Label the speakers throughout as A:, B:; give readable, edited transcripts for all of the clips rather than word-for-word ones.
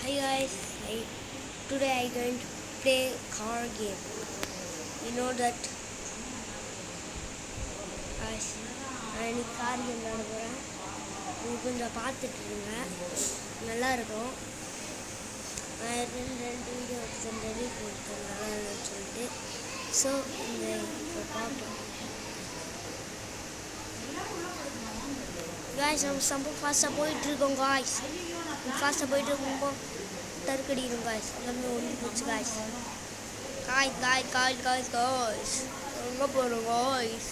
A: Hi guys, today I going to play car game. You know that guys, நான் இன்னைக்கு car game விளாட போகிறேன். நீங்கள் கொஞ்சம் பார்த்துட்டு இருங்க, நல்லா இருக்கும். நான் ரெண்டு வீடியோ ரெடி போட்டேன் நல்லா இருக்குன்னு சொல்லிட்டு. ஸோ இந்த இப்போ பார்ப்போம். காய்ஸ் நம்ம ரொம்ப ஃபாஸ்ட்டாக போயிட்டுருக்கோம் காய்ஸ். ஃபாஸ்ட்டாக போயிட்டு இருக்கும்போ தற்கடிக்கிறோம் காய்ஸ். எல்லாமே ஒன்று போச்சு காய்ஸ். காய்ஸ் எங்கே போகிறோம் காய்ஸ்?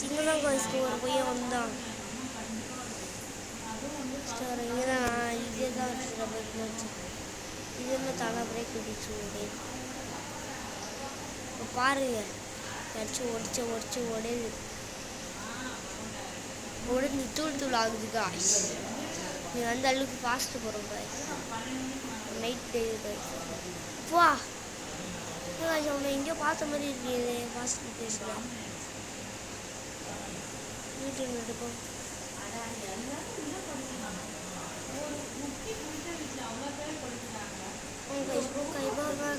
A: இங்கே தான் காய்ஸ் ஒரு பையன் வந்தான். சார் இங்கே தான் இதே தான் பிரேக் வச்சு இதுன்னு தானே பிரேக் பிடிச்சி ஓடு. இப்போ பாருங்க உடச்சி உடனே தூள் ஆகுது காய்ஸ். நீங்கள் அந்த அளவுக்கு ஃபாஸ்ட்டு போகிறோம் காய்ஸ். Night daily guys. வா காய்ஸ், அவனை எங்கேயோ பார்த்த மாதிரி இருக்கீங்களே ஃபாஸ்ட்டு பேசுகிறேன். வீட்டில் நடக்கும்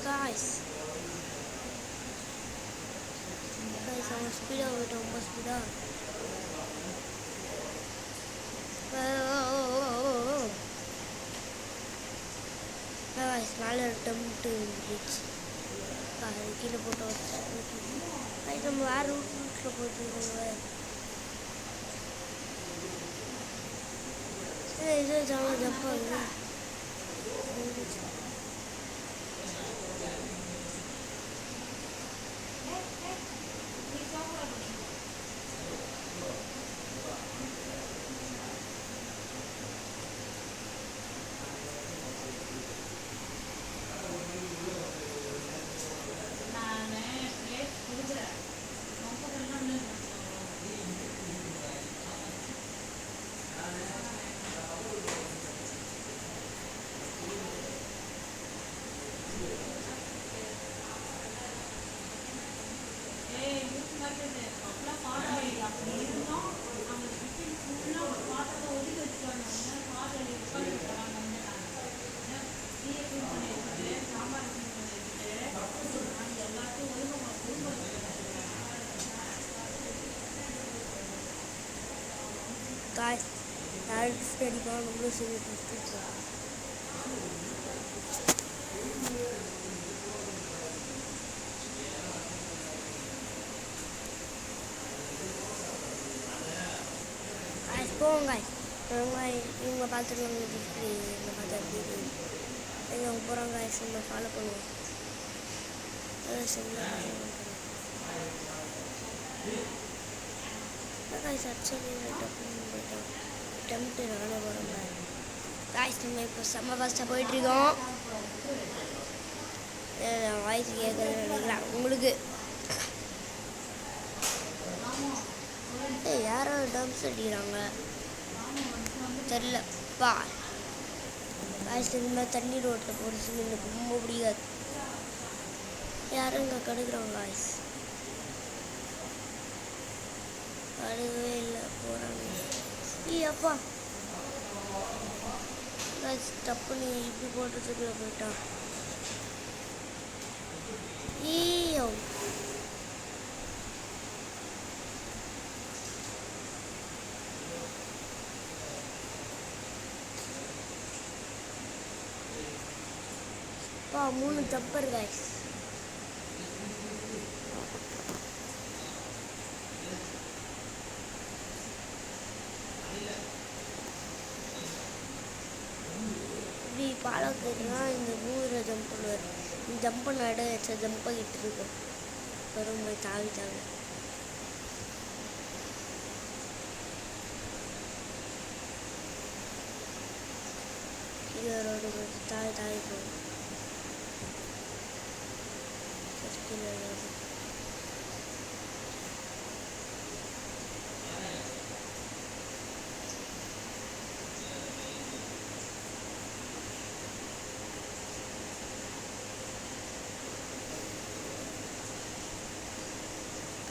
A: guys. அவன் ஸ்பீடாக போய்ட்டு ரொம்ப ஸ்பீடாக மேலே டம்ட்டு இருந்துச்சு. கீழே போட்டு வச்சு நம்ம வேறு ரூட்டில் போயிட்டுருக்கோங்க. இது ஜம்ப் ஆகுது. Guys, that's very bad. I'm going to see it. Guys, go on guys. இவங்க பார்த்துருவாங்க. இந்த பார்த்து இவங்க போகிறாங்க guys. நம்ம ஃபாலோ பண்ணுவோம். guys actually டம்ட்டு நானே போகிறோம் guys. நம்ம இப்போ செம்ம ஃபாஸ்ட்டாக போயிட்டுருக்கோம். வாய்ஸ் கேட்குறதுன்னு நினைக்கிறேன் உங்களுக்கு. யாரோ டம்ஸ் அடிக்கிறாங்க தெரிலப்பா guys. இந்த மாதிரி தண்ணி ரோட்டில் போகிறது எனக்கு ரொம்ப பிடிக்காது. யாரும் இங்கே கடுக்குறாங்க guys. கடுக்கவே இல்லை போகிறாங்க. அப்பா guys டப்புன்னு இப்படி போட்டுறதுக்குள்ள போயிட்டான். ஈயோ அப்பா 3 ஜம்பர் guys. இப்படி பாலக்குனா இந்த ஊரை ஜம்ப் பண்ணுவார். இந்த ஜம்ப் நட வச்ச ஜம்ப் ஆகிட்டு இருக்கும். ரொம்ப தாவிட்டாங்க. கீழே ரோடு தாவி போகும். கீழே ரோடு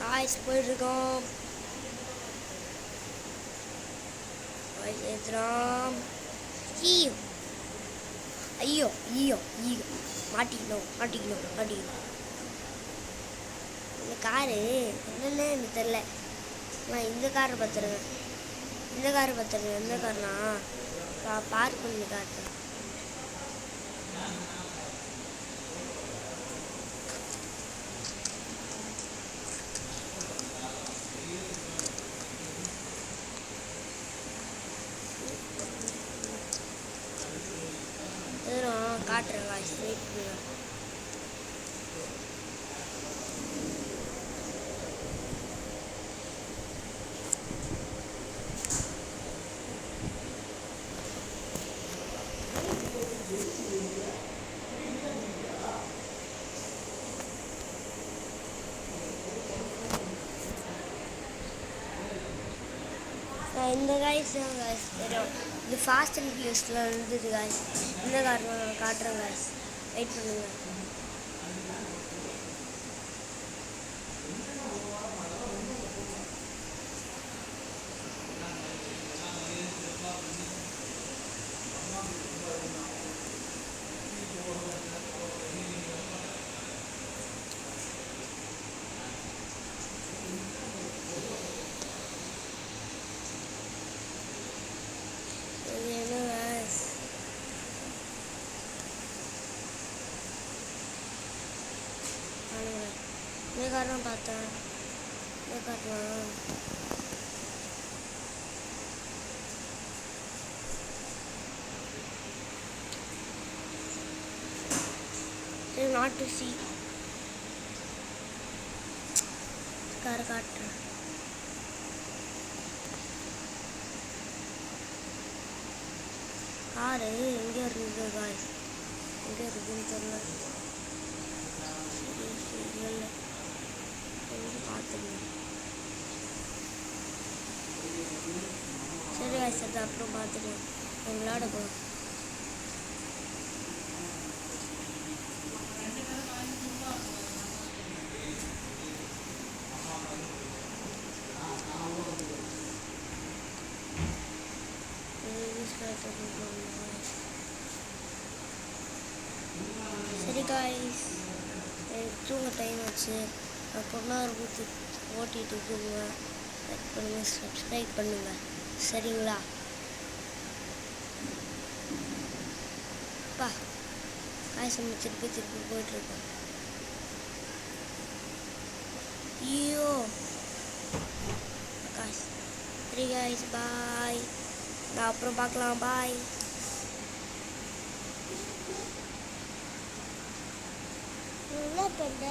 A: guys போயிட்டுருக்கோம். guys ஏற்றுறோம். ஈயோ ஈயோ ஈயோ மாட்டிக்கணும் மாட்டிக்கணும் மாட்டிக்கணும். இந்த காரு என்னென்னு எனக்கு தெரில. நான் இந்த காரை பார்த்துருவேன். இந்த காரை பார்த்துருவேன். எந்த கார்னா பார்க் பண்ணி காட்டுறேன். காட்டுறேன் வாய்ஸ் வெயிட் பண்ணுங்க. இந்த காய்ஸ் தான் காய்ஸ் தெரியும். இது ஃபாஸ்ட் அண்ட் ஃபியூரியஸில் இருந்தது காய்ஸ். இந்த காரணம் நான் காட்டுறேன் காய்ஸ், வெயிட் பண்ணுங்க. இந்த காரணம் பார்த்தேன். இந்த காரணம் நாட் டு சி காரை காட்டுறேன். காரு எங்கே இருக்குது காய்ஸ்? எங்கே இருக்குதுன்னு தெரியல. இல்லை பார்த்துருங்க. சரி காய்ஸ், அது அப்புறம் பார்த்துட்டு விளையாட போகிறோம். சரி காய்ஸ், தூங்க டைம் ஆச்சு. பொண்ணார் ஊற்றி ஓட்டிகிட்டு தூங்குவேன். லைக் பண்ணுங்கள், சப்ஸ்கிரைப் பண்ணுங்கள், சரிங்களா? பா காய்ஸ் நம்ம திருப்பி போயிட்டுருக்கோம். ஐயோ காய்ஸ், சரி காய்ஸ், பாய். நான் அப்புறம் பார்க்கலாம், பாய். என்ன பண்ண?